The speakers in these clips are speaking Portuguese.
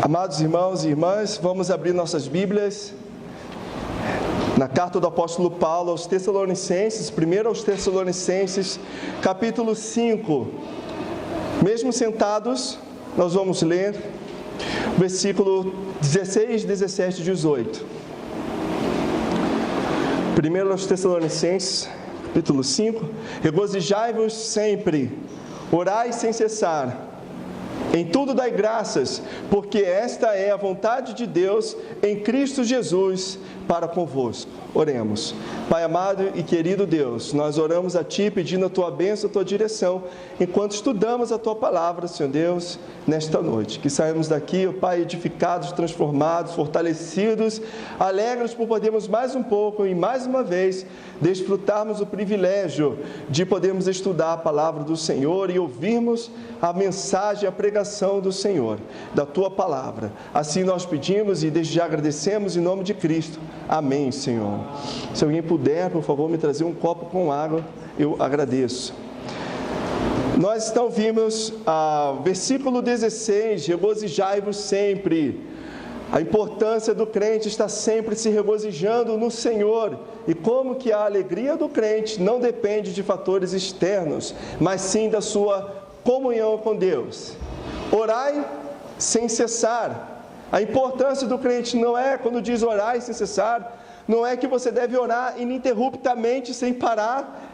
Amados irmãos e irmãs, vamos abrir nossas Bíblias na carta do apóstolo Paulo aos Tessalonicenses, primeiro aos Tessalonicenses, capítulo 5. Mesmo sentados, nós vamos ler versículo 16, 17 e 18. Primeiro aos Tessalonicenses, capítulo 5. Regozijai-vos sempre, orai sem cessar. Em tudo dai graças, porque esta é a vontade de Deus em Cristo Jesus para convosco. Oremos. Pai amado e querido Deus, nós oramos a Ti pedindo a Tua bênção, a Tua direção, enquanto estudamos a Tua palavra, Senhor Deus, nesta noite. Que saímos daqui, ó Pai, edificados, transformados, fortalecidos, alegres por podermos mais um pouco e mais uma vez desfrutarmos o privilégio de podermos estudar a palavra do Senhor e ouvirmos a mensagem, a pregação do Senhor, da Tua palavra. Assim nós pedimos e desde já agradecemos em nome de Cristo. Amém, Senhor. Se alguém puder, por favor, me trazer um copo com água, eu agradeço. Nós então vimos versículo 16, regozijai-vos sempre. A importância do crente está sempre se regozijando no Senhor. E como que a alegria do crente não depende de fatores externos, mas sim da sua comunhão com Deus. Orai sem cessar. A importância do crente não é, quando diz orai sem cessar, não é que você deve orar ininterruptamente, sem parar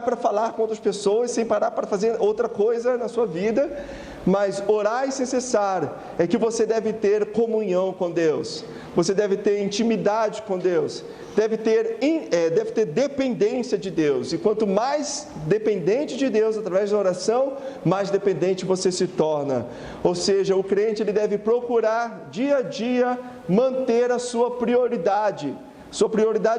para falar com outras pessoas, sem parar para fazer outra coisa na sua vida, mas orar sem cessar é que você deve ter comunhão com Deus, você deve ter intimidade com Deus, deve ter dependência de Deus, e quanto mais dependente de Deus através da oração, mais dependente você se torna. Ou seja, o crente ele deve procurar dia a dia manter a sua prioridade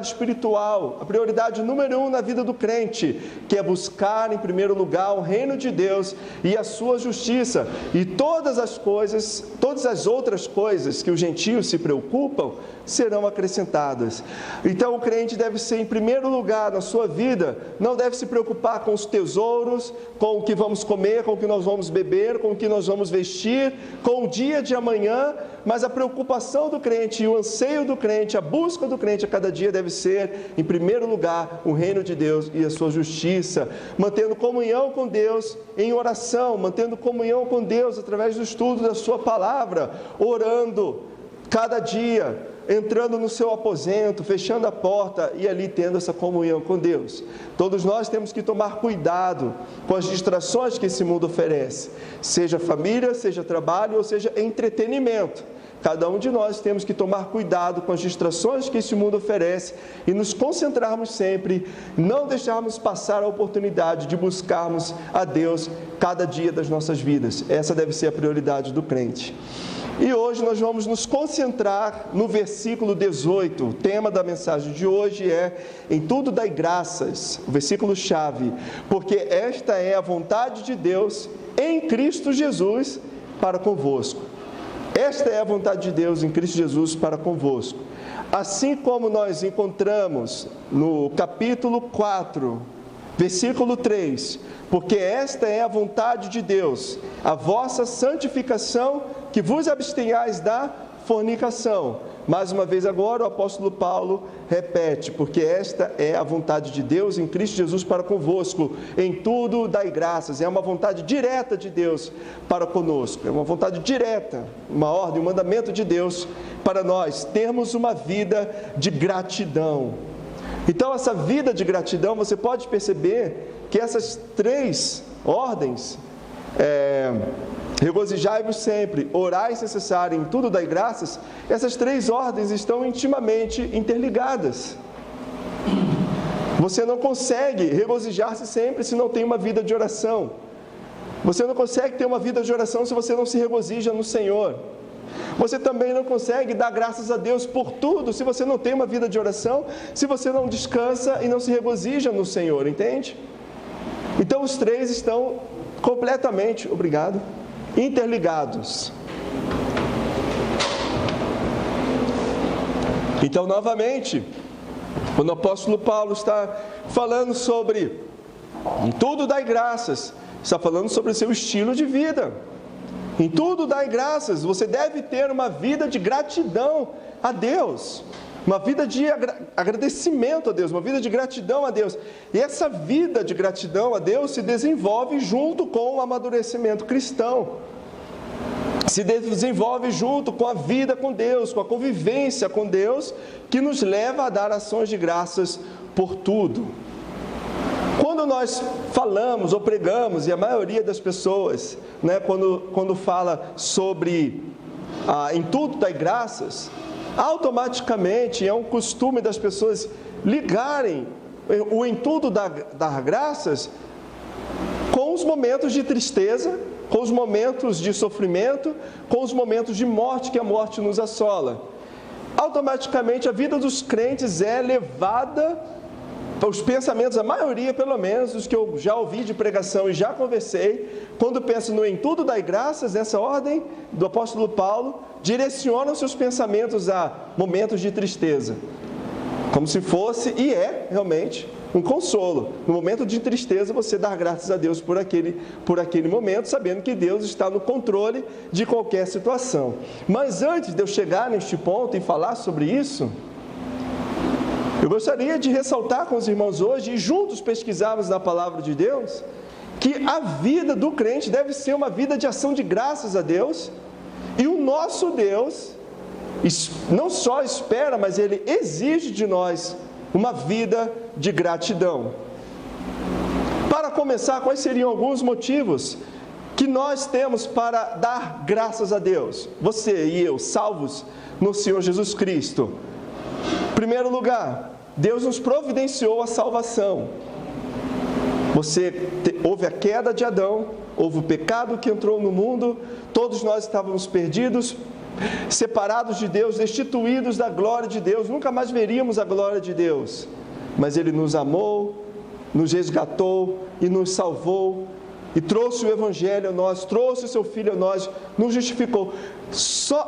espiritual, a prioridade número 1 na vida do crente, que é buscar em primeiro lugar o reino de Deus e a sua justiça, e todas as outras coisas que os gentios se preocupam, serão acrescentadas. Então o crente deve ser em primeiro lugar na sua vida, não deve se preocupar com os tesouros, com o que vamos comer, com o que nós vamos beber, com o que nós vamos vestir, com o dia de amanhã, mas a preocupação do crente e o anseio do crente, a busca do crente a cada dia deve ser, em primeiro lugar, o reino de Deus e a sua justiça, mantendo comunhão com Deus em oração, mantendo comunhão com Deus através do estudo da sua palavra, orando cada dia, entrando no seu aposento, fechando a porta e ali tendo essa comunhão com Deus. Todos nós temos que tomar cuidado com as distrações que esse mundo oferece, seja família, seja trabalho ou seja entretenimento. Cada um de nós temos que tomar cuidado com as distrações que esse mundo oferece e nos concentrarmos sempre, não deixarmos passar a oportunidade de buscarmos a Deus cada dia das nossas vidas. Essa deve ser a prioridade do crente. E hoje nós vamos nos concentrar no versículo 18. O tema da mensagem de hoje é: em tudo dai graças, o versículo-chave, porque esta é a vontade de Deus em Cristo Jesus para convosco. Esta é a vontade de Deus em Cristo Jesus para convosco. Assim como nós encontramos no capítulo 4, versículo 3, porque esta é a vontade de Deus, a vossa santificação, que vos abstenhais da fornicação. Mais uma vez agora o apóstolo Paulo repete, porque esta é a vontade de Deus em Cristo Jesus para convosco, em tudo dai graças. É uma vontade direta de Deus para conosco, é uma vontade direta, uma ordem, um mandamento de Deus para nós termos uma vida de gratidão. Então essa vida de gratidão, você pode perceber que essas três ordens, regozijai-vos sempre, orai sem cessar, em tudo dai graças, essas três ordens estão intimamente interligadas. Você não consegue regozijar-se sempre se não tem uma vida de oração. Você não consegue ter uma vida de oração se você não se regozija no Senhor. Você também não consegue dar graças a Deus por tudo se você não tem uma vida de oração, se você não descansa e não se regozija no Senhor, entende? Então os três estão completamente, interligados. Então, novamente, quando o apóstolo Paulo está falando sobre em tudo dai graças, está falando sobre o seu estilo de vida. Em tudo dai graças. Você deve ter uma vida de gratidão a Deus. Uma vida de agradecimento a Deus, uma vida de gratidão a Deus. E essa vida de gratidão a Deus se desenvolve junto com o amadurecimento cristão. Se desenvolve junto com a vida com Deus, com a convivência com Deus, que nos leva a dar ações de graças por tudo. Quando nós falamos ou pregamos, e a maioria das pessoas, quando fala sobre em tudo dai graças, automaticamente é um costume das pessoas ligarem o em tudo dar graças com os momentos de tristeza, com os momentos de sofrimento, com os momentos de morte que a morte nos assola. Automaticamente a vida dos crentes é levada, os pensamentos, a maioria pelo menos, os que eu já ouvi de pregação e já conversei, quando penso no em tudo dai graças, nessa ordem do apóstolo Paulo, direcionam seus pensamentos a momentos de tristeza, como se fosse, e é realmente, um consolo. No momento de tristeza, você dar graças a Deus por aquele momento, sabendo que Deus está no controle de qualquer situação. Mas antes de eu chegar neste ponto e falar sobre isso, eu gostaria de ressaltar com os irmãos hoje, e juntos pesquisarmos na palavra de Deus, que a vida do crente deve ser uma vida de ação de graças a Deus, e o nosso Deus não só espera, mas Ele exige de nós uma vida de gratidão. Para começar, quais seriam alguns motivos que nós temos para dar graças a Deus? Você e eu, salvos no Senhor Jesus Cristo. Em primeiro lugar, Deus nos providenciou a salvação. Houve a queda de Adão, houve o pecado que entrou no mundo, todos nós estávamos perdidos, separados de Deus, destituídos da glória de Deus, nunca mais veríamos a glória de Deus. Mas Ele nos amou, nos resgatou e nos salvou, e trouxe o Evangelho a nós, trouxe o Seu Filho a nós, nos justificou.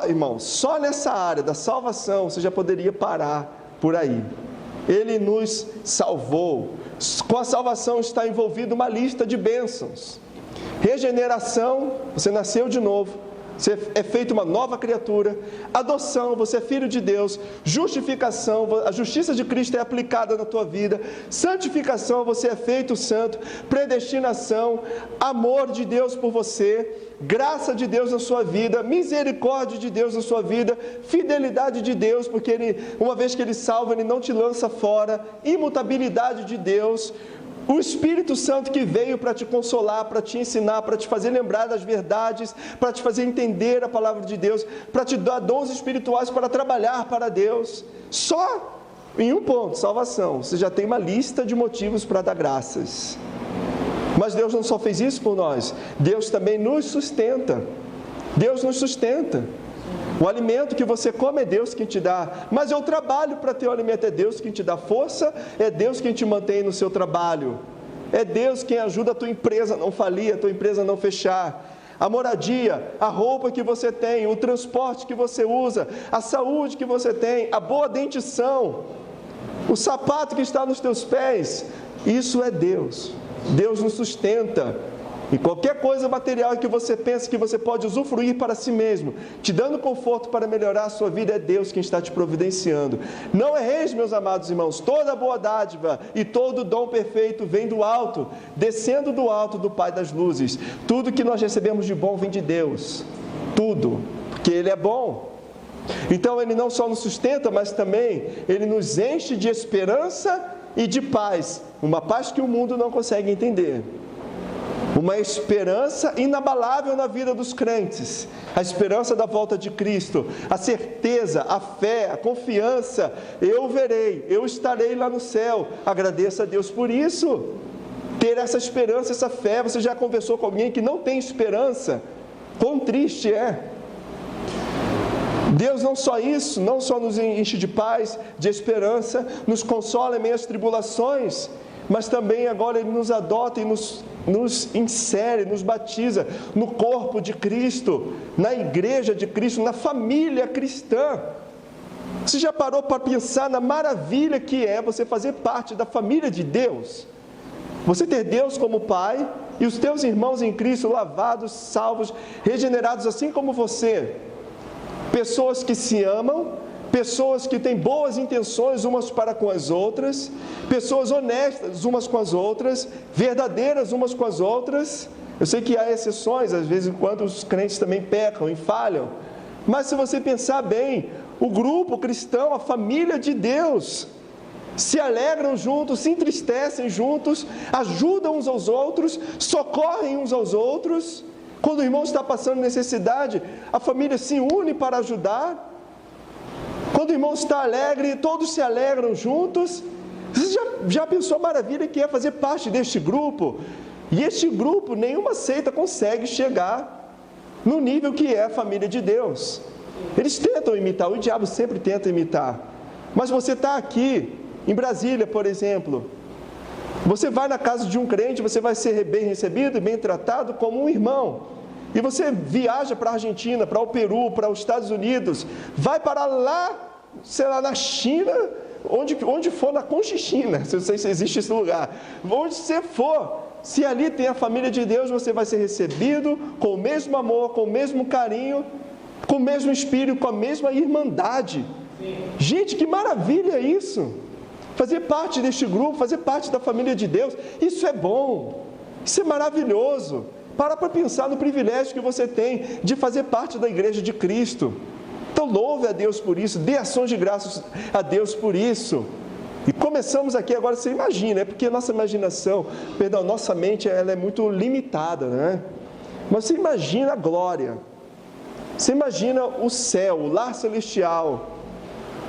Irmãos, só nessa área da salvação você já poderia parar por aí. Ele nos salvou. Com a salvação está envolvida uma lista de bênçãos. Regeneração, você nasceu de novo, você é feito uma nova criatura. Adoção, você é filho de Deus. Justificação, a justiça de Cristo é aplicada na tua vida. Santificação, você é feito santo. Predestinação, amor de Deus por você. Graça de Deus na sua vida. Misericórdia de Deus na sua vida. Fidelidade de Deus, porque uma vez que Ele salva, Ele não te lança fora. Imutabilidade de Deus. O Espírito Santo que veio para te consolar, para te ensinar, para te fazer lembrar das verdades, para te fazer entender a palavra de Deus, para te dar dons espirituais para trabalhar para Deus. Só em um ponto, salvação, você já tem uma lista de motivos para dar graças. Mas Deus não só fez isso por nós, Deus também nos sustenta. Deus nos sustenta. O alimento que você come é Deus quem te dá, mas eu trabalho para ter o alimento, é Deus quem te dá força, é Deus quem te mantém no seu trabalho, é Deus quem ajuda a tua empresa a não falir, a tua empresa a não fechar. A moradia, a roupa que você tem, o transporte que você usa, a saúde que você tem, a boa dentição, o sapato que está nos teus pés, isso é Deus. Deus nos sustenta. E qualquer coisa material que você pensa que você pode usufruir para si mesmo, te dando conforto para melhorar a sua vida, é Deus quem está te providenciando. Não erreis, meus amados irmãos, toda boa dádiva e todo dom perfeito vem do alto, descendo do alto do Pai das luzes. Tudo que nós recebemos de bom vem de Deus, tudo, porque Ele é bom. Então Ele não só nos sustenta, mas também Ele nos enche de esperança e de paz, uma paz que o mundo não consegue entender. Uma esperança inabalável na vida dos crentes, a esperança da volta de Cristo, a certeza, a fé, a confiança, eu verei, eu estarei lá no céu, agradeça a Deus por isso, ter essa esperança, essa fé. Você já conversou com alguém que não tem esperança? Quão triste é! Deus não só isso, não só nos enche de paz, de esperança, nos consola em meio às tribulações, mas também agora Ele nos adota e nos insere, nos batiza no corpo de Cristo, na igreja de Cristo, na família cristã. Você já parou para pensar na maravilha que é você fazer parte da família de Deus? Você ter Deus como Pai, e os teus irmãos em Cristo, lavados, salvos, regenerados assim como você. Pessoas que se amam, pessoas que têm boas intenções umas para com as outras, pessoas honestas umas com as outras, verdadeiras umas com as outras. Eu sei que há exceções, às vezes, enquanto os crentes também pecam e falham, mas se você pensar bem, o grupo cristão, a família de Deus, se alegram juntos, se entristecem juntos, ajudam uns aos outros, socorrem uns aos outros. Quando o irmão está passando necessidade, a família se une para ajudar. Quando o irmão está alegre, todos se alegram juntos. Você já pensou a maravilha que é fazer parte deste grupo? E este grupo, nenhuma seita consegue chegar no nível que é a família de Deus. Eles tentam imitar, o diabo sempre tenta imitar. Mas você está aqui, em Brasília, por exemplo, você vai na casa de um crente, você vai ser bem recebido e bem tratado como um irmão. E você viaja para a Argentina, para o Peru, para os Estados Unidos, vai para lá, sei lá, na China, onde for, na Conchichina, não sei se existe esse lugar, onde você for, se ali tem a família de Deus, você vai ser recebido com o mesmo amor, com o mesmo carinho, com o mesmo espírito, com a mesma irmandade. Gente, que maravilha isso! Fazer parte deste grupo, fazer parte da família de Deus, isso é bom, isso é maravilhoso. Para pensar no privilégio que você tem de fazer parte da igreja de Cristo. Então louve a Deus por isso, dê ações de graças a Deus por isso. E começamos aqui agora, você imagina, é porque a nossa imaginação, nossa mente ela é muito limitada, né? Mas você imagina a glória, você imagina o céu, o lar celestial,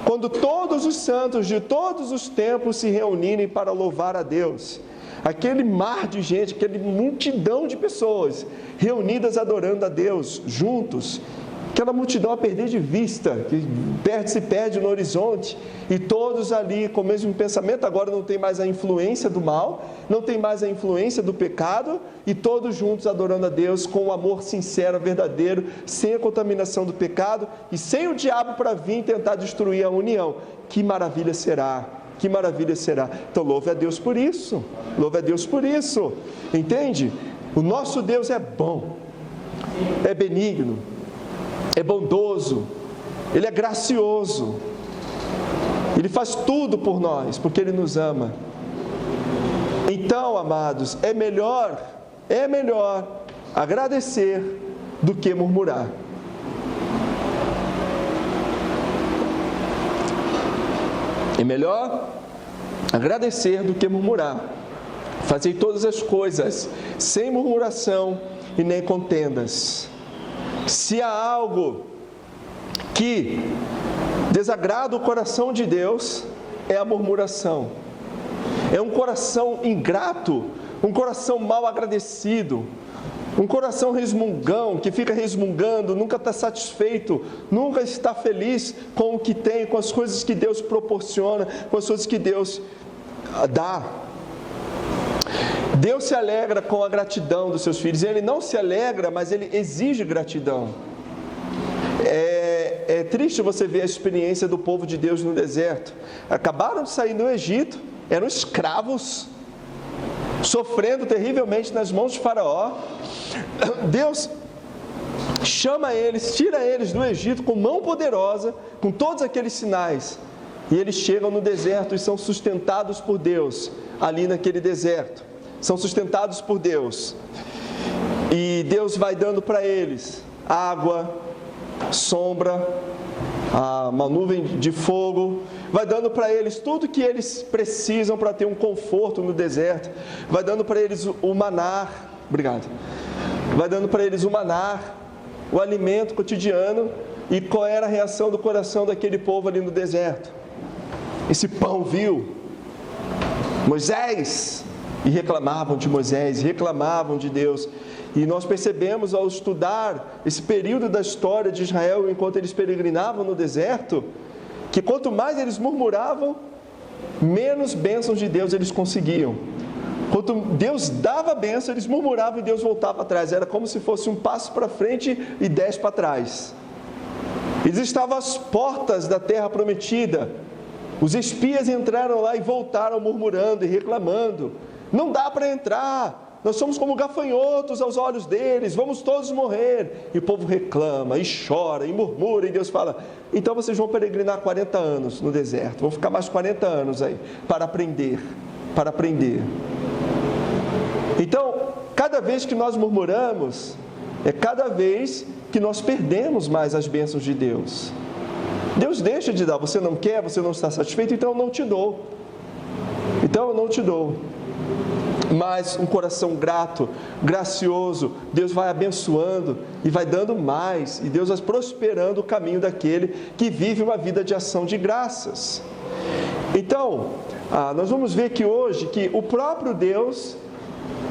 quando todos os santos de todos os tempos se reunirem para louvar a Deus. Aquele mar de gente, aquela multidão de pessoas reunidas adorando a Deus, juntos, aquela multidão a perder de vista, que se perde no horizonte, e todos ali com o mesmo pensamento. Agora não tem mais a influência do mal, não tem mais a influência do pecado, e todos juntos adorando a Deus com um amor sincero, verdadeiro, sem a contaminação do pecado e sem o diabo para vir tentar destruir a união. Que maravilha será! Que maravilha será! Então louve a Deus por isso, louve a Deus por isso, entende? O nosso Deus é bom, é benigno, é bondoso, Ele é gracioso, Ele faz tudo por nós, porque Ele nos ama. Então, amados, é melhor agradecer do que murmurar. É melhor agradecer do que murmurar. Fazei todas as coisas sem murmuração e nem contendas. Se há algo que desagrada o coração de Deus, é a murmuração. É um coração ingrato, um coração mal agradecido, um coração resmungão, que fica resmungando, nunca está satisfeito, nunca está feliz com o que tem, com as coisas que Deus proporciona, com as coisas que Deus dá. Deus se alegra com a gratidão dos seus filhos. Ele não se alegra, mas Ele exige gratidão. É triste você ver a experiência do povo de Deus no deserto. Acabaram de sair do Egito, eram escravos, sofrendo terrivelmente nas mãos de Faraó. Deus chama eles, tira eles do Egito com mão poderosa, com todos aqueles sinais. E eles chegam no deserto e são sustentados por Deus, ali naquele deserto. São sustentados por Deus. E Deus vai dando para eles água, sombra, uma nuvem de fogo, vai dando para eles tudo que eles precisam para ter um conforto no deserto, vai dando para eles o maná, vai dando para eles o maná, o alimento cotidiano. E qual era a reação do coração daquele povo ali no deserto? Esse pão vil, Moisés, e reclamavam de Moisés, reclamavam de Deus. E nós percebemos ao estudar esse período da história de Israel, enquanto eles peregrinavam no deserto, que quanto mais eles murmuravam, menos bênçãos de Deus eles conseguiam. Quanto Deus dava bênção, eles murmuravam e Deus voltava atrás. Era como se fosse um passo para frente e 10 para trás. Eles estavam às portas da terra prometida. Os espias entraram lá e voltaram murmurando e reclamando. Não dá para entrar. nós somos como gafanhotos aos olhos deles, vamos todos morrer. E o povo reclama, e chora, e murmura, e Deus fala, então vocês vão peregrinar 40 anos no deserto, vão ficar mais 40 anos aí, para aprender. Então, cada vez que nós murmuramos, é cada vez que nós perdemos mais as bênçãos de Deus. Deus deixa de dar, você não quer, você não está satisfeito, então eu não te dou. Mas um coração grato, gracioso, Deus vai abençoando e vai dando mais, e Deus vai prosperando o caminho daquele que vive uma vida de ação de graças. Então, nós vamos ver que hoje que o próprio Deus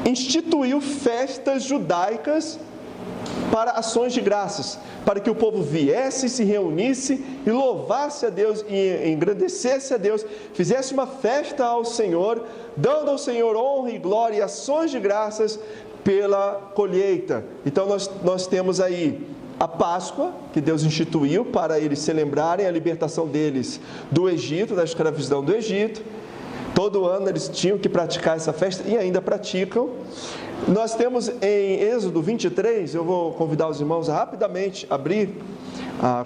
instituiu festas judaicas para ações de graças, para que o povo viesse, se reunisse e louvasse a Deus e engrandecesse a Deus, fizesse uma festa ao Senhor, dando ao Senhor honra e glória e ações de graças pela colheita. Então nós temos aí a Páscoa, que Deus instituiu para eles celebrarem a libertação deles do Egito, da escravidão do Egito. Todo ano eles tinham que praticar essa festa e ainda praticam. Nós temos em Êxodo 23, eu vou convidar os irmãos a rapidamente abrir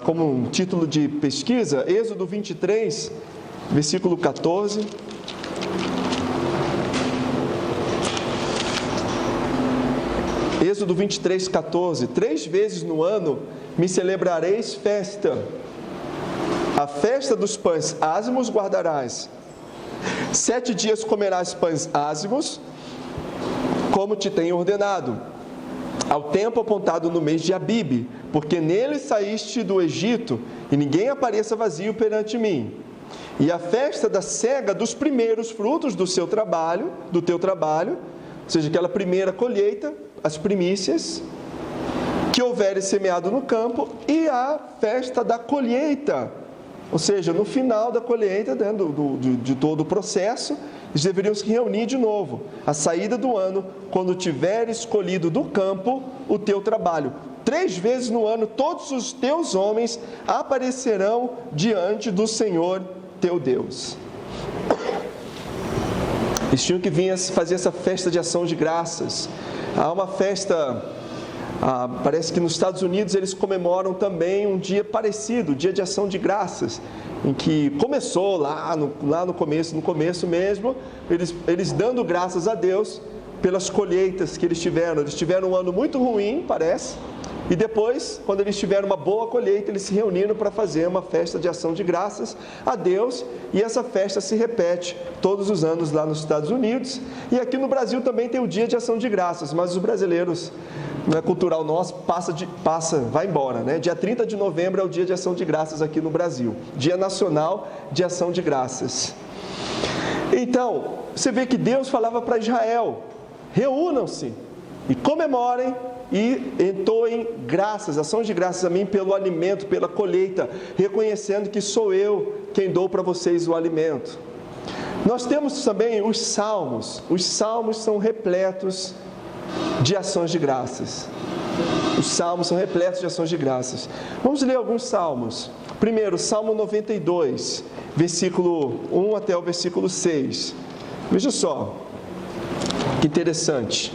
como um título de pesquisa, Êxodo 23, versículo 14. Êxodo 23, 14. 3 vezes no ano me celebrareis festa. A festa dos pães ázimos guardarás. 7 dias comerás pães ázimos, como te tenho ordenado, ao tempo apontado no mês de Abibe, porque nele saíste do Egito, e ninguém apareça vazio perante mim. E a festa da cega dos primeiros frutos do teu trabalho, ou seja, aquela primeira colheita, as primícias, que houveres semeado no campo, e a festa da colheita, ou seja, no final da colheita, de todo o processo, eles deveriam se reunir de novo, a saída do ano, quando tiveres colhido do campo o teu trabalho. 3 vezes no ano, todos os teus homens aparecerão diante do Senhor teu Deus. Eles tinham que vir fazer essa festa de ação de graças. Há uma festa, parece que nos Estados Unidos eles comemoram também um dia parecido, o dia de ação de graças, em que começou lá no começo mesmo, eles dando graças a Deus pelas colheitas que eles tiveram. Eles tiveram um ano muito ruim, parece, e depois, quando eles tiveram uma boa colheita, eles se reuniram para fazer uma festa de ação de graças a Deus, e essa festa se repete todos os anos lá nos Estados Unidos, e aqui no Brasil também tem o dia de ação de graças, mas os brasileiros, não é cultural nosso, vai embora, né? Dia 30 de novembro é o dia de ação de graças aqui no Brasil, Dia Nacional de Ação de Graças. Então, você vê que Deus falava para Israel, reúnam-se e comemorem e entoem graças, ações de graças a mim pelo alimento, pela colheita, reconhecendo que sou eu quem dou para vocês o alimento. Nós temos também os salmos são repletos de ações de graças. Os salmos são repletos de ações de graças. Vamos ler alguns salmos. Primeiro, Salmo 92, versículo 1 até o versículo 6. Veja só, que interessante.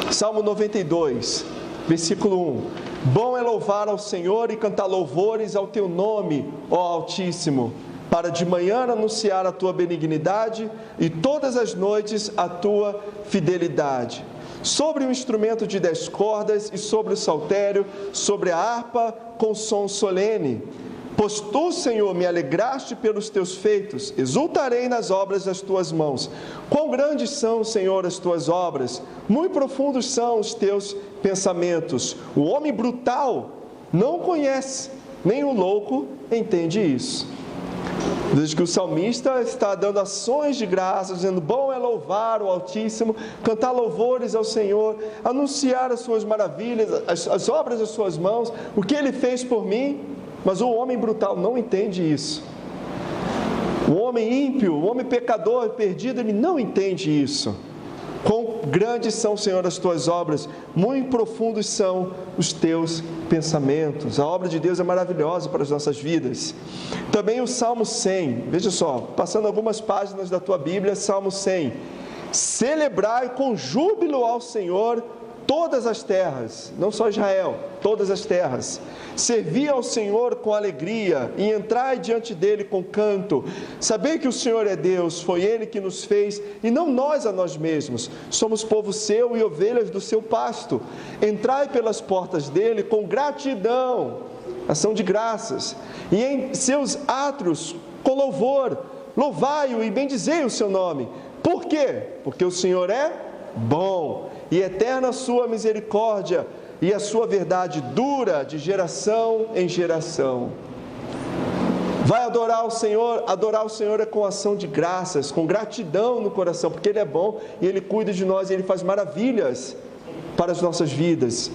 Salmo 92, versículo 1. Bom é louvar ao Senhor e cantar louvores ao teu nome, ó Altíssimo, para de manhã anunciar a tua benignidade e todas as noites a tua fidelidade. Sobre o instrumento de 10 cordas e sobre o saltério, sobre a harpa com som solene. Pois tu, Senhor, me alegraste pelos teus feitos, exultarei nas obras das tuas mãos. Quão grandes são, Senhor, as tuas obras, muito profundos são os teus pensamentos. O homem brutal não conhece, nem o louco entende isso. Desde que o salmista está dando ações de graça, dizendo, bom é louvar o Altíssimo, cantar louvores ao Senhor, anunciar as suas maravilhas, as obras das suas mãos, o que Ele fez por mim. Mas o homem brutal não entende isso. O homem ímpio, o homem pecador, perdido, ele não entende isso. Quão grandes são, Senhor, as tuas obras, muito profundos são os teus pensamentos. A obra de Deus é maravilhosa para as nossas vidas. Também o Salmo 100, veja só, passando algumas páginas da tua Bíblia, Salmo 100. celebrai com júbilo ao Senhor todas as terras, não só Israel, todas as terras. Servi ao Senhor com alegria e entrai diante dele com canto. Sabei que o Senhor é Deus, foi Ele que nos fez e não nós a nós mesmos. Somos povo seu e ovelhas do seu pasto. Entrai pelas portas dele com gratidão, ação de graças, e em seus átrios com louvor. Louvai-o e bendizei o seu nome. Por quê? Porque o Senhor é bom e eterna a sua misericórdia, e a sua verdade dura de geração em geração. Vai adorar o Senhor é com ação de graças, com gratidão no coração, porque Ele é bom e Ele cuida de nós e Ele faz maravilhas para as nossas vidas.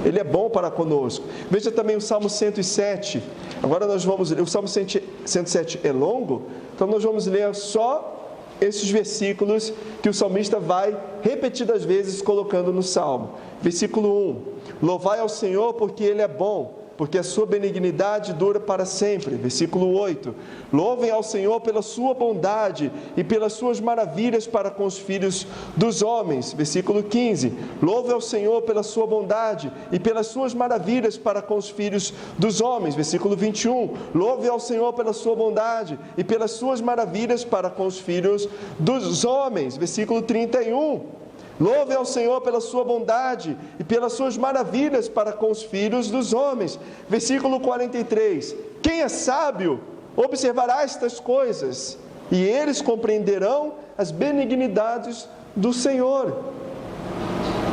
Ele é bom para conosco. Veja também o Salmo 107. Agora nós vamos ler, o Salmo 107 é longo, então nós vamos ler só esses versículos que o salmista vai repetidas vezes colocando no Salmo. Versículo 1: Louvai ao Senhor porque Ele é bom, porque a sua benignidade dura para sempre. Versículo 8: Louvem ao Senhor pela sua bondade e pelas suas maravilhas para com os filhos dos homens. Versículo 15: Louve ao Senhor pela sua bondade e pelas suas maravilhas para com os filhos dos homens. Versículo 21: Louve ao Senhor pela sua bondade e pelas suas maravilhas para com os filhos dos homens. Versículo 31: Louve ao Senhor pela sua bondade e pelas suas maravilhas para com os filhos dos homens. Versículo 43: Quem é sábio observará estas coisas, e eles compreenderão as benignidades do Senhor.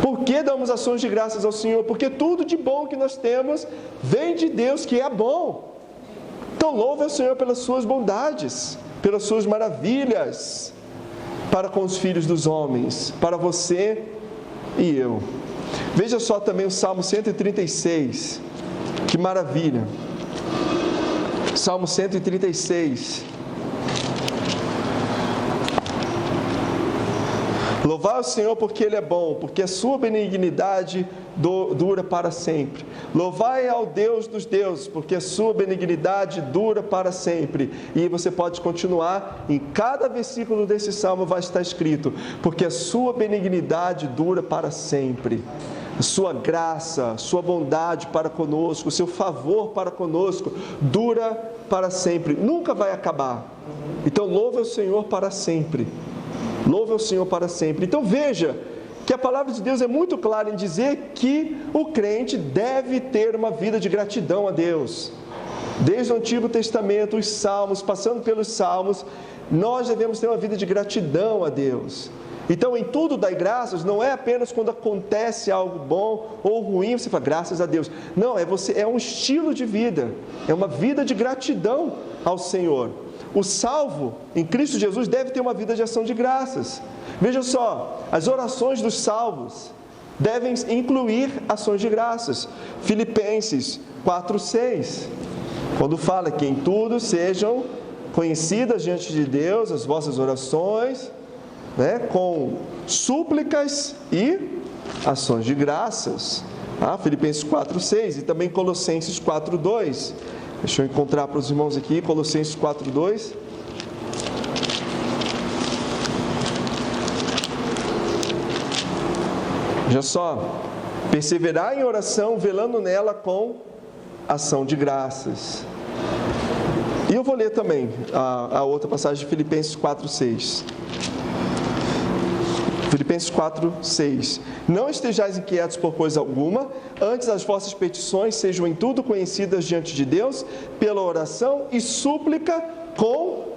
Por que damos ações de graças ao Senhor? Porque tudo de bom que nós temos vem de Deus, que é bom. Então louve ao Senhor pelas suas bondades, pelas suas maravilhas para com os filhos dos homens, para você e eu. Veja só também o Salmo 136, que maravilha. Salmo 136. Louvai o Senhor porque Ele é bom, porque a sua benignidade dura para sempre. Louvai ao Deus dos deuses, porque a sua benignidade dura para sempre. E você pode continuar, em cada versículo desse salmo vai estar escrito: porque a sua benignidade dura para sempre. A sua graça, a sua bondade para conosco, o seu favor para conosco dura para sempre, nunca vai acabar. Então louve ao Senhor para sempre. Louve ao Senhor para sempre. Então veja que a palavra de Deus é muito clara em dizer que o crente deve ter uma vida de gratidão a Deus. Desde o Antigo Testamento, os Salmos, passando pelos Salmos, nós devemos ter uma vida de gratidão a Deus. Então, em tudo dai graças, não é apenas quando acontece algo bom ou ruim, você fala graças a Deus. Não, é um estilo de vida, é uma vida de gratidão ao Senhor. O salvo em Cristo Jesus deve ter uma vida de ação de graças. Veja só, as orações dos salvos devem incluir ações de graças. Filipenses 4:6, quando fala que em tudo sejam conhecidas diante de Deus as vossas orações, com súplicas e ações de graças. Filipenses 4:6 e também Colossenses 4:2. Deixa eu encontrar para os irmãos aqui, Colossenses 4:2. Veja só: perseverar em oração, velando nela com ação de graças. E eu vou ler também a outra passagem de Filipenses 4:6. Filipenses 4:6. Não estejais inquietos por coisa alguma, antes as vossas petições sejam em tudo conhecidas diante de Deus, pela oração e súplica com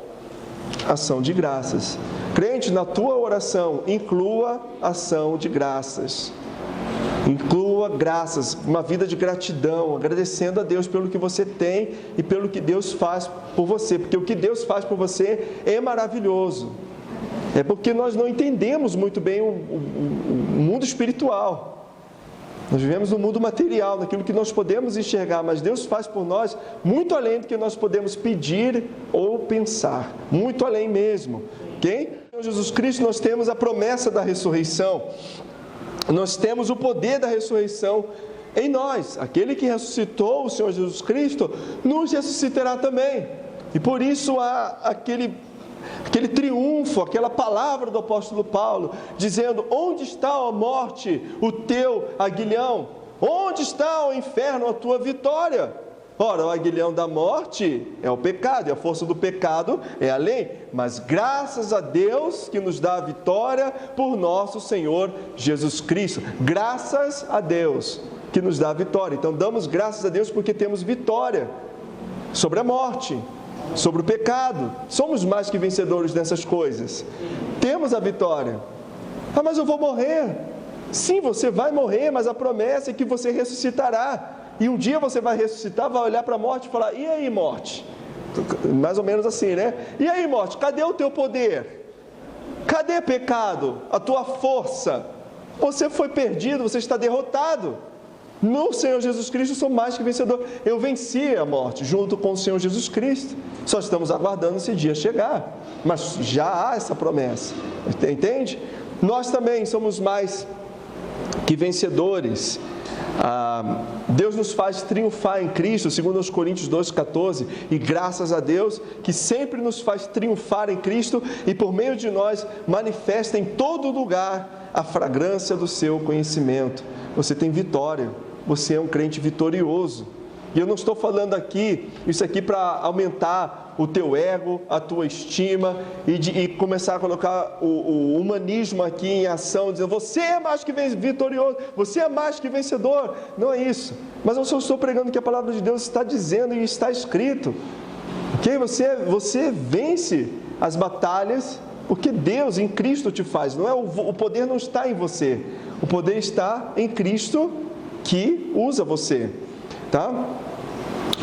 ação de graças. Crente, na tua oração, inclua ação de graças. Inclua graças, uma vida de gratidão, agradecendo a Deus pelo que você tem e pelo que Deus faz por você, porque o que Deus faz por você é maravilhoso. É porque nós não entendemos muito bem o mundo espiritual. Nós vivemos no mundo material, naquilo que nós podemos enxergar, mas Deus faz por nós muito além do que nós podemos pedir ou pensar, muito além mesmo. Ok? Em Jesus Cristo nós temos a promessa da ressurreição, nós temos o poder da ressurreição em nós. Aquele que ressuscitou o Senhor Jesus Cristo nos ressuscitará também. E por isso há aquele triunfo, aquela palavra do apóstolo Paulo, dizendo: onde está, ó morte, o teu aguilhão? Onde está, ó inferno, a tua vitória? Ora, o aguilhão da morte é o pecado, e a força do pecado é a lei. Mas graças a Deus que nos dá a vitória por nosso Senhor Jesus Cristo. Graças a Deus que nos dá a vitória. Então, damos graças a Deus porque temos vitória sobre a morte, sobre o pecado. Somos mais que vencedores nessas coisas. Temos a vitória. Ah, mas eu vou morrer. Sim, você vai morrer, mas a promessa é que você ressuscitará. E um dia você vai ressuscitar, vai olhar para a morte e falar: e aí, morte? Mais ou menos assim, né? E aí, morte, cadê o teu poder? Cadê, pecado? A tua força? Você foi perdido, você está derrotado. No Senhor Jesus Cristo eu sou mais que vencedor. Eu venci a morte junto com o Senhor Jesus Cristo. Só estamos aguardando esse dia chegar. Mas já há essa promessa. Entende? Nós também somos mais que vencedores. Deus nos faz triunfar em Cristo, segundo os Coríntios 2,14, e graças a Deus que sempre nos faz triunfar em Cristo e por meio de nós manifesta em todo lugar a fragrância do seu conhecimento. Você tem vitória, você é um crente vitorioso. E eu não estou falando isso aqui para aumentar o teu ego, a tua estima e começar a colocar o humanismo aqui em ação, dizendo: você é mais que vitorioso, você é mais que vencedor. Não é isso. Mas eu só estou pregando o que a palavra de Deus está dizendo e está escrito. Ok? Você vence as batalhas porque Deus em Cristo te faz. Não é o poder não está em você. O poder está em Cristo que usa você. Tá?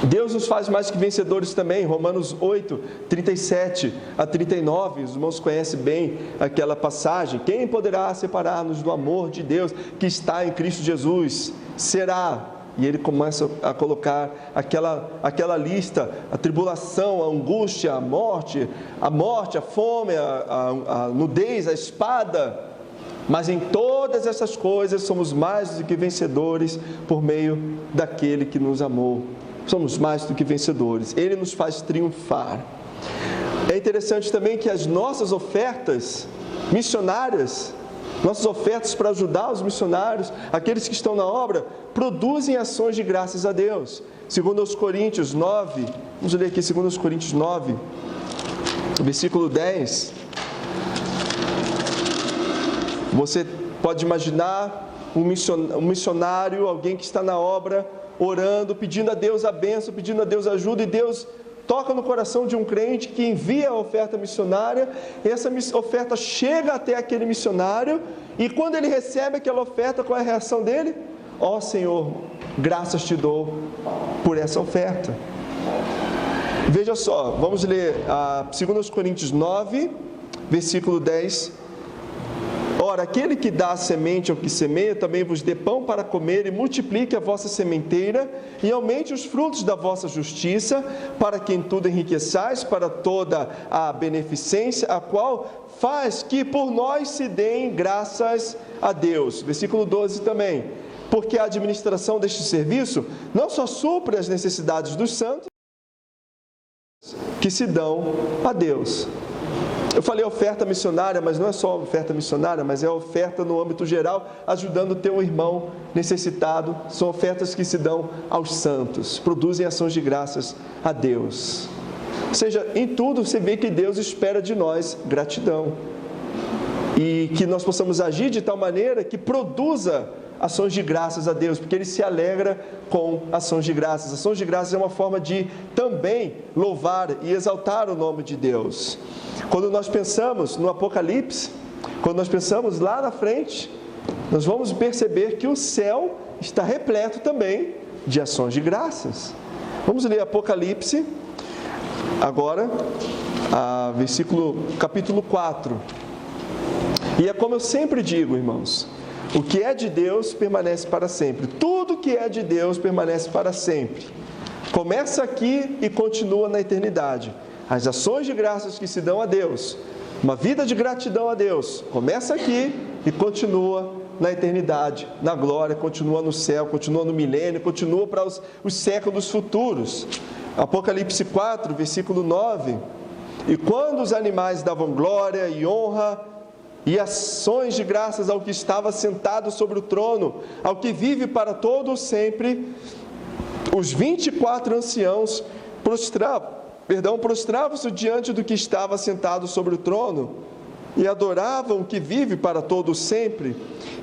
Deus nos faz mais que vencedores também. Romanos 8, 37 a 39, os irmãos conhecem bem aquela passagem. Quem poderá separar-nos do amor de Deus que está em Cristo Jesus? Será. E ele começa a colocar aquela lista: a tribulação, a angústia, a morte, a fome, a nudez, a espada. Mas em todas essas coisas somos mais do que vencedores por meio daquele que nos amou. Somos mais do que vencedores. Ele nos faz triunfar. É interessante também que as nossas ofertas missionárias, nossas ofertas para ajudar os missionários, aqueles que estão na obra, produzem ações de graças a Deus. Segundo aos Coríntios 9, vamos ler aqui, segundo aos Coríntios 9, versículo 10. Você pode imaginar um missionário, alguém que está na obra, orando, pedindo a Deus a bênção, pedindo a Deus ajuda, e Deus toca no coração de um crente que envia a oferta missionária, e essa oferta chega até aquele missionário, e quando ele recebe aquela oferta, qual é a reação dele? Ó Senhor, graças te dou por essa oferta. Veja só, vamos ler 2 Coríntios 9, versículo 10. Ora, aquele que dá a semente ao que semeia, também vos dê pão para comer, e multiplique a vossa sementeira, e aumente os frutos da vossa justiça, para que em tudo enriqueçais para toda a beneficência, a qual faz que por nós se deem graças a Deus. Versículo 12 também. Porque a administração deste serviço não só supre as necessidades dos santos, que se dão a Deus. Eu falei oferta missionária, mas não é só oferta missionária, mas é oferta no âmbito geral, ajudando o teu irmão necessitado. São ofertas que se dão aos santos, produzem ações de graças a Deus. Ou seja, em tudo você vê que Deus espera de nós gratidão. E que nós possamos agir de tal maneira que produza ações de graças a Deus, porque Ele se alegra com ações de graças. Ações de graças é uma forma de também louvar e exaltar o nome de Deus. Quando nós pensamos no Apocalipse, quando nós pensamos lá na frente, nós vamos perceber que o céu está repleto também de ações de graças. Vamos ler Apocalipse, agora, capítulo 4. E é como eu sempre digo, irmãos, o que é de Deus permanece para sempre. Tudo que é de Deus permanece para sempre. Começa aqui e continua na eternidade. As ações de graças que se dão a Deus, uma vida de gratidão a Deus, começa aqui e continua na eternidade, na glória, continua no céu, continua no milênio, continua para os séculos futuros. Apocalipse 4, versículo 9, E quando os animais davam glória e honra e ações de graças ao que estava sentado sobre o trono, ao que vive para todo o sempre, os 24 anciãos prostravam-se diante do que estava sentado sobre o trono e adoravam o que vive para todo o sempre,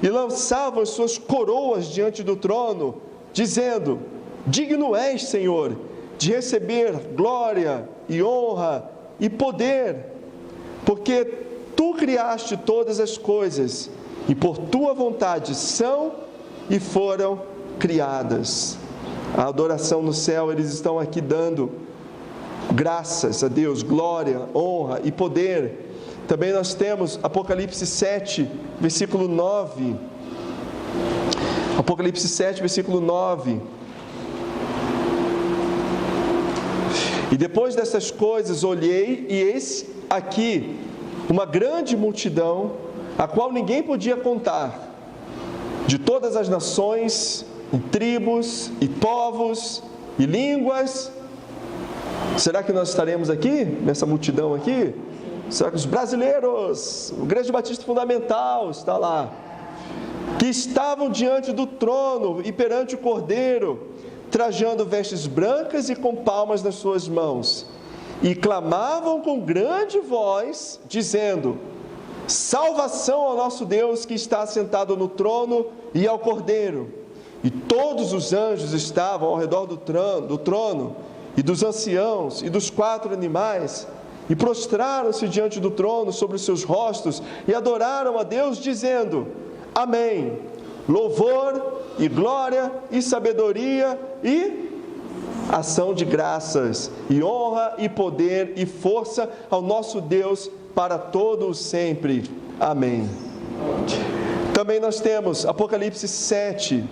e lançavam as suas coroas diante do trono, dizendo: digno és, Senhor, de receber glória e honra e poder, porque tu criaste todas as coisas, e por tua vontade são e foram criadas. A adoração no céu, eles estão aqui dando graças a Deus, glória, honra e poder. Também nós temos Apocalipse 7, versículo 9. Apocalipse 7, versículo 9. E depois dessas coisas olhei, e eis aqui uma grande multidão, a qual ninguém podia contar, de todas as nações, e tribos, e povos, e línguas. Será que nós estaremos aqui, nessa multidão aqui? Será que os brasileiros, o Igreja Batista Fundamental está lá, que estavam diante do trono e perante o Cordeiro, trajando vestes brancas e com palmas nas suas mãos, e clamavam com grande voz, dizendo: salvação ao nosso Deus que está assentado no trono e ao Cordeiro. E todos os anjos estavam ao redor do trono, e dos anciãos, e dos 4 animais, e prostraram-se diante do trono sobre os seus rostos, e adoraram a Deus, dizendo: amém, louvor e glória e sabedoria e ação de graças, e honra e poder e força ao nosso Deus para todo o sempre. Amém. Também nós temos Apocalipse 7,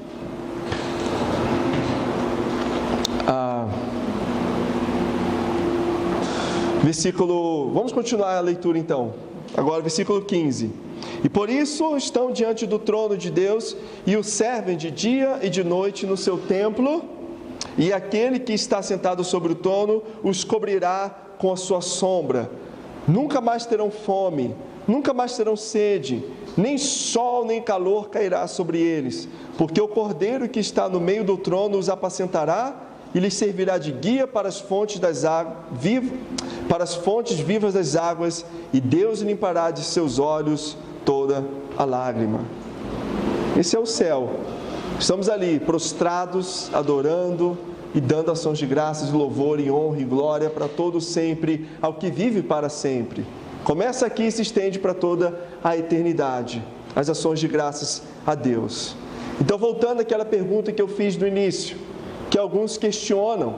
vamos continuar a leitura então, agora versículo 15. E por isso estão diante do trono de Deus, e o servem de dia e de noite no seu templo, e aquele que está sentado sobre o trono os cobrirá com a sua sombra. Nunca mais terão fome, nunca mais terão sede, nem sol nem calor cairá sobre eles, porque o Cordeiro que está no meio do trono os apacentará e lhes servirá de guia para as fontes vivas das águas, e Deus limpará de seus olhos toda a lágrima. Esse é o céu. Estamos ali prostrados, adorando e dando ações de graças, de louvor e honra e glória para todo sempre, ao que vive para sempre. Começa aqui e se estende para toda a eternidade, as ações de graças a Deus. Então, voltando àquela pergunta que eu fiz no início, que alguns questionam,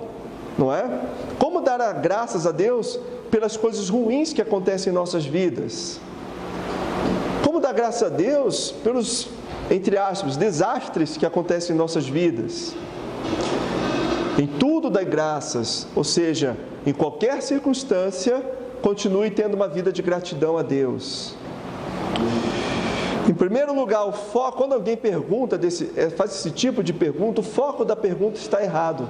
não é? Como dar graças a Deus pelas coisas ruins que acontecem em nossas vidas? Como dar graças a Deus pelos, entre aspas, desastres que acontecem em nossas vidas? Em tudo dai graças, ou seja, em qualquer circunstância, continue tendo uma vida de gratidão a Deus. Em primeiro lugar, o foco, quando alguém pergunta, faz esse tipo de pergunta, o foco da pergunta está errado.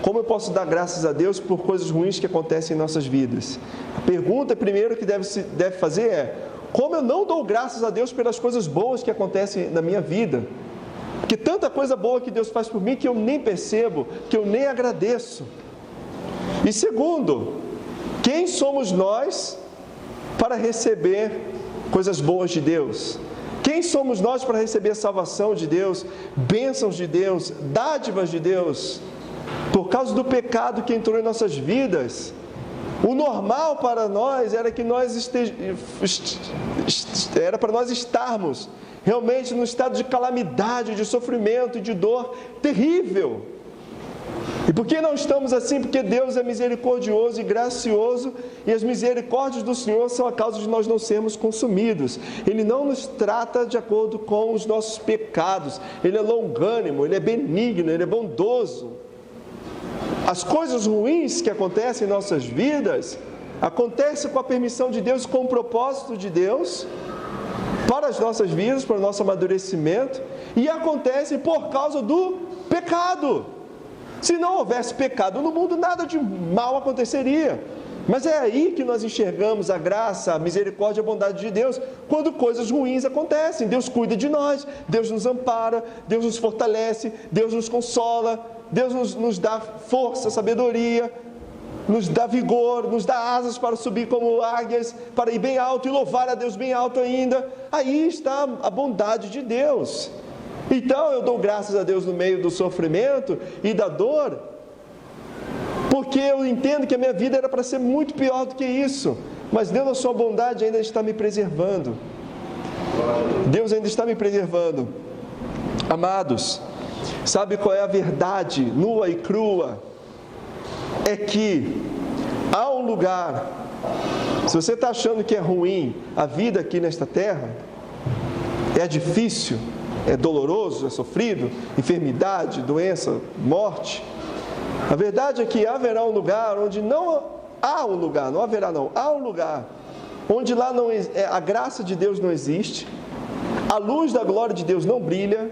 Como eu posso dar graças a Deus por coisas ruins que acontecem em nossas vidas? A pergunta primeiro que deve fazer é: como eu não dou graças a Deus pelas coisas boas que acontecem na minha vida? Porque tanta coisa boa que Deus faz por mim que eu nem percebo, que eu nem agradeço. E segundo, quem somos nós para receber coisas boas de Deus? Quem somos nós para receber a salvação de Deus, bênçãos de Deus, dádivas de Deus? Por causa do pecado que entrou em nossas vidas, o normal para nós era que era para nós estarmos realmente num estado de calamidade, de sofrimento e de dor terrível. E por que não estamos assim? Porque Deus é misericordioso e gracioso, e as misericórdias do Senhor são a causa de nós não sermos consumidos. Ele não nos trata de acordo com os nossos pecados. Ele é longânimo, Ele é benigno, Ele é bondoso. As coisas ruins que acontecem em nossas vidas, acontecem com a permissão de Deus, com o propósito de Deus, para as nossas vidas, para o nosso amadurecimento, e acontecem por causa do pecado. Se não houvesse pecado no mundo, nada de mal aconteceria. Mas é aí que nós enxergamos a graça, a misericórdia e a bondade de Deus, quando coisas ruins acontecem. Deus cuida de nós, Deus nos ampara, Deus nos fortalece, Deus nos consola, Deus nos dá força, sabedoria, nos dá vigor, nos dá asas para subir como águias, para ir bem alto e louvar a Deus bem alto ainda. Aí está a bondade de Deus. Então eu dou graças a Deus no meio do sofrimento e da dor, porque eu entendo que a minha vida era para ser muito pior do que isso, mas Deus, na sua bondade, ainda está me preservando. Deus ainda está me preservando. Amados, sabe qual é a verdade nua e crua? É que há um lugar, se você está achando que é ruim a vida aqui nesta terra, é difícil, é doloroso, é sofrido, enfermidade, doença, morte, a verdade é que haverá um lugar onde há um lugar onde lá a graça de Deus não existe, a luz da glória de Deus não brilha,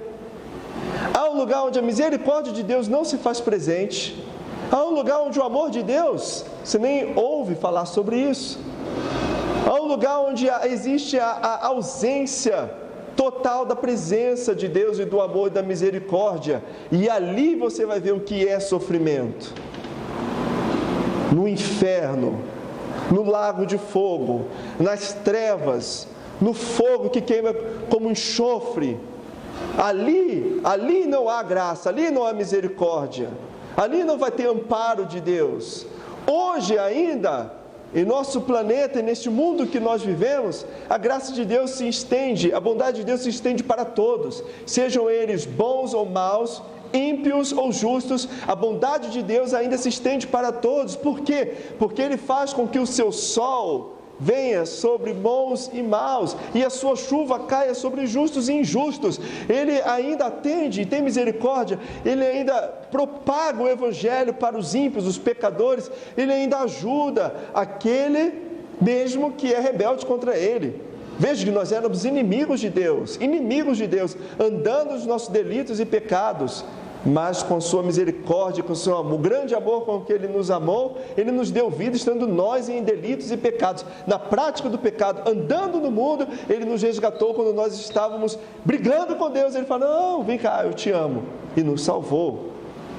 há um lugar onde a misericórdia de Deus não se faz presente, há um lugar onde o amor de Deus, você nem ouve falar sobre isso, há um lugar onde existe a ausência total da presença de Deus e do amor e da misericórdia, e ali você vai ver o que é sofrimento. No inferno, no lago de fogo, nas trevas, no fogo que queima como enxofre, ali não há graça, ali não há misericórdia, ali não vai ter amparo de Deus. Hoje ainda, em nosso planeta e neste mundo que nós vivemos, a graça de Deus se estende, a bondade de Deus se estende para todos, sejam eles bons ou maus, ímpios ou justos, a bondade de Deus ainda se estende para todos. Por quê? Porque Ele faz com que o seu sol venha sobre bons e maus, e a sua chuva caia sobre justos e injustos. Ele ainda atende e tem misericórdia, Ele ainda propaga o Evangelho para os ímpios, os pecadores, Ele ainda ajuda aquele mesmo que é rebelde contra Ele. Veja que nós éramos inimigos de Deus, andando nos nossos delitos e pecados, mas com sua misericórdia, com seu amor, o grande amor com que Ele nos amou, Ele nos deu vida, estando nós em delitos e pecados, na prática do pecado, andando no mundo, Ele nos resgatou quando nós estávamos brigando com Deus. Ele falou: não, vem cá, eu te amo, e nos salvou.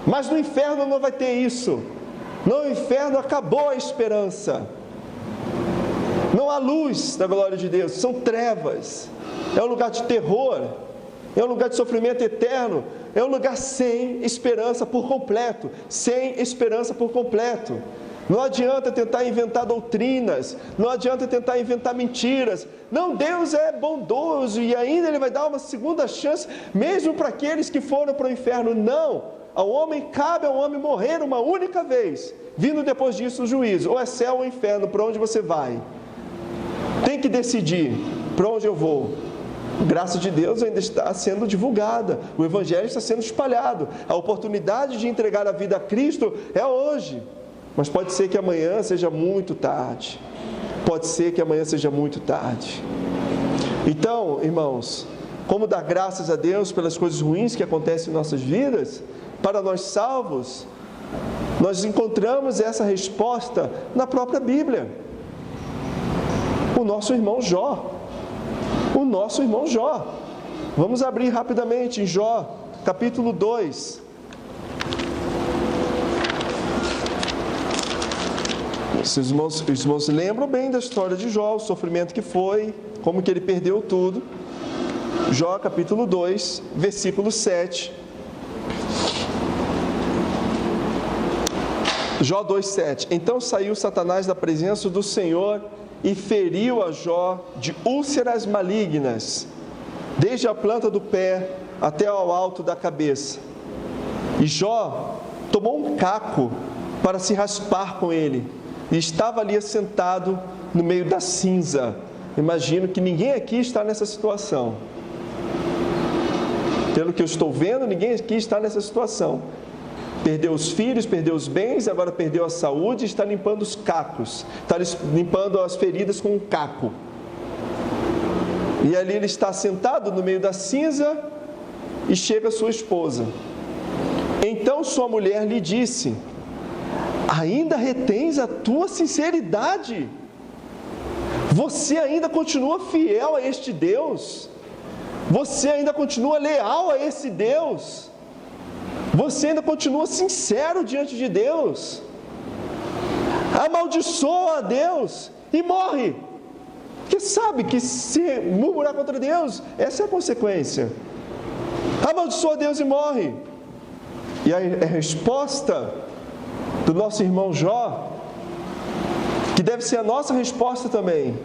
Mas no inferno não vai ter isso. No inferno acabou a esperança, não há luz da glória de Deus, são trevas, é um lugar de terror, é um lugar de sofrimento eterno, é um lugar sem esperança por completo, Não adianta tentar inventar doutrinas, não adianta tentar inventar mentiras. Não, Deus é bondoso e ainda Ele vai dar uma segunda chance, mesmo para aqueles que foram para o inferno. Não, cabe ao homem morrer uma única vez, vindo depois disso o juízo, ou é céu ou inferno, para onde você vai? Tem que decidir para onde eu vou. A graça de Deus ainda está sendo divulgada, o Evangelho está sendo espalhado, a oportunidade de entregar a vida a Cristo é hoje, mas pode ser que amanhã seja muito tarde, Então, irmãos, como dar graças a Deus pelas coisas ruins que acontecem em nossas vidas, para nós salvos, nós encontramos essa resposta na própria Bíblia. O nosso irmão Jó. Vamos abrir rapidamente em Jó, capítulo 2. Os irmãos lembram bem da história de Jó, o sofrimento que foi, como que ele perdeu tudo. Jó, capítulo 2, versículo 7. Jó 2,7. Então saiu Satanás da presença do Senhor e feriu a Jó de úlceras malignas, desde a planta do pé até ao alto da cabeça. E Jó tomou um caco para se raspar com ele, e estava ali assentado no meio da cinza. Imagino que ninguém aqui está nessa situação. Pelo que eu estou vendo, ninguém aqui está nessa situação. Perdeu os filhos, perdeu os bens, agora perdeu a saúde e está limpando os cacos, está limpando as feridas com um caco. E ali ele está sentado no meio da cinza e chega sua esposa. Então sua mulher lhe disse: ainda retens a tua sinceridade? Você ainda continua fiel a este Deus? Você ainda continua leal a esse Deus? Você ainda continua sincero diante de Deus? Amaldiçoa a Deus e morre, porque sabe que se murmurar contra Deus, essa é a consequência. Amaldiçoa a Deus e morre. E a resposta do nosso irmão Jó, que deve ser a nossa resposta também,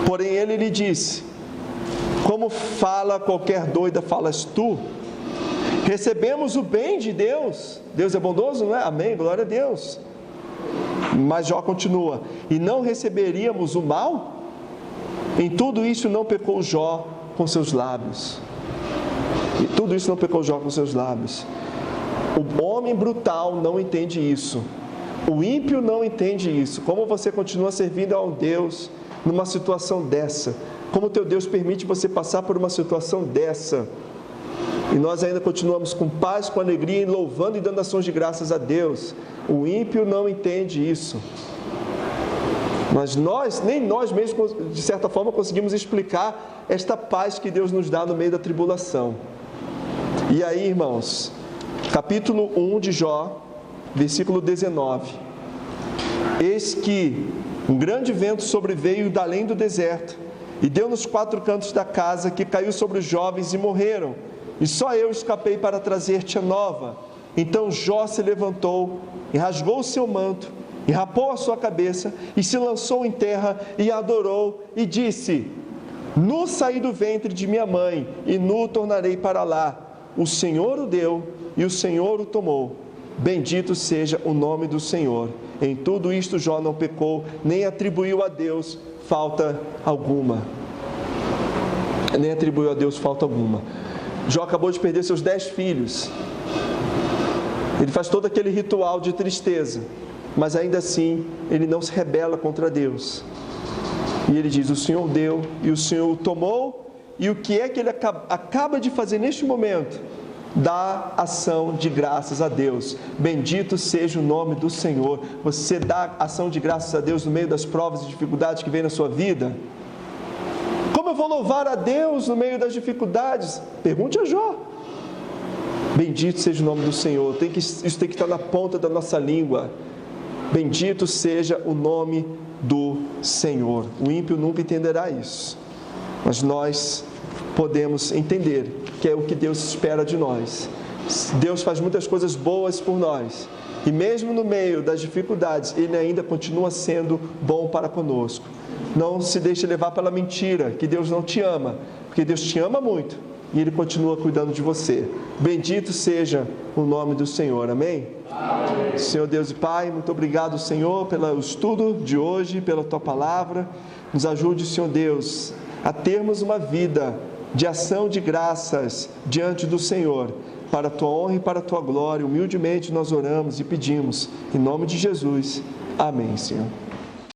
porém ele lhe disse: como fala qualquer doida, falas tu? Recebemos o bem de Deus. Deus é bondoso, não é? Amém, glória a Deus. Mas Jó continua: e não receberíamos o mal? Em tudo isso não pecou Jó com seus lábios. E tudo isso não pecou Jó com seus lábios. O homem brutal não entende isso. O ímpio não entende isso. Como você continua servindo a um Deus numa situação dessa? Como o teu Deus permite você passar por uma situação dessa? E nós ainda continuamos com paz, com alegria, louvando e dando ações de graças a Deus. O ímpio não entende isso. Mas nem nós mesmos, de certa forma, conseguimos explicar esta paz que Deus nos dá no meio da tribulação. E aí, irmãos, capítulo 1 de Jó, versículo 19. Eis que um grande vento sobreveio da além do deserto, e deu nos 4 cantos da casa, que caiu sobre os jovens e morreram. E só eu escapei para trazer-te a nova. Então Jó se levantou, e rasgou o seu manto, e rapou a sua cabeça, e se lançou em terra, e adorou, e disse: nu saí do ventre de minha mãe, e nu tornarei para lá. O Senhor o deu, e o Senhor o tomou. Bendito seja o nome do Senhor. Em tudo isto Jó não pecou, nem atribuiu a Deus falta alguma. Nem atribuiu a Deus falta alguma. Jó acabou de perder seus 10 filhos. Ele faz todo aquele ritual de tristeza, mas ainda assim ele não se rebela contra Deus. E ele diz: o Senhor deu e o Senhor o tomou. E o que é que ele acaba de fazer neste momento? Dá ação de graças a Deus. Bendito seja o nome do Senhor. Você dá ação de graças a Deus no meio das provas e dificuldades que vem na sua vida? Como eu vou louvar a Deus no meio das dificuldades? Pergunte a Jó. Bendito seja o nome do Senhor. Isso tem que estar na ponta da nossa língua. Bendito seja o nome do Senhor. O ímpio nunca entenderá isso, mas nós podemos entender que é o que Deus espera de nós. Deus faz muitas coisas boas por nós, e mesmo no meio das dificuldades, Ele ainda continua sendo bom para conosco. Não se deixe levar pela mentira que Deus não te ama, porque Deus te ama muito e Ele continua cuidando de você. Bendito seja o nome do Senhor, amém? Amém. Senhor Deus e Pai, muito obrigado, Senhor, pelo estudo de hoje, pela Tua Palavra. Nos ajude, Senhor Deus, a termos uma vida de ação de graças diante do Senhor, para a Tua honra e para a Tua glória. Humildemente nós oramos e pedimos, em nome de Jesus. Amém, Senhor.